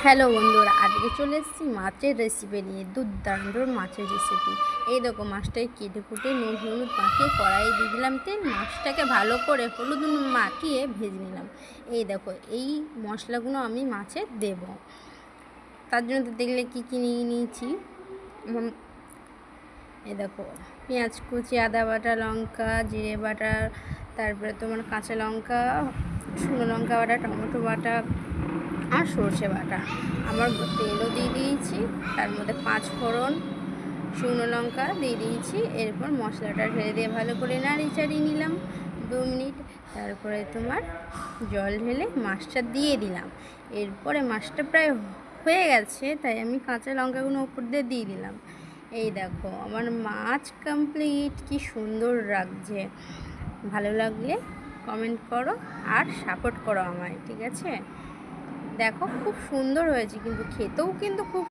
Hello বন্ধুরা, আজকে চলে এসেছি মাছের রেসিপি নিয়ে। দুর্দান্ত মাছের রেসিপি। এই দেখো, মাছটাকে কেটে কুটে নুন হলুদ মাখিয়ে কড়াইয়ে দিয়ে দিলাম তেল। মাছটাকে ভালো করে হলুদ নুন মাখিয়ে ভেজে নিলাম। এই দেখো, এই মশলাগুলো আমি মাছে দেব। তার জন্য তো দেখলে কী কী নিয়ে নিয়েছি। এই দেখো, পেঁয়াজ কুচি, আদা বাটা, লঙ্কা, জিরে বাটা, তারপরে তোমার কাঁচা লঙ্কা, শুকনো লঙ্কা বাটা, টমেটো বাটা আর সর্ষে বাটা। আমার তেলও দিয়ে দিয়েছি, তার মধ্যে 5 ফোড়ন, শুকনো লঙ্কা দিয়ে দিয়েছি। এরপর মশলাটা ঢেলে দিয়ে ভালো করে নাড়িয়ে চাড়িয়ে নিলাম 2 মিনিট। তারপরে তোমার জল ঢেলে মাছটা দিয়ে দিলাম। এরপরে মাছটা প্রায় হয়ে গেছে, তাই আমি কাঁচা লঙ্কাগুলো উপর দিয়ে দিলাম। এই দেখো, আমার মাছ কমপ্লিট। কি সুন্দর লাগছে। ভালো লাগলে কমেন্ট করো আর সাপোর্ট করো আমায়, ঠিক আছে? দেখো, খুব সুন্দর হয়েছে, কিন্তু খেতেও কিন্তু খুব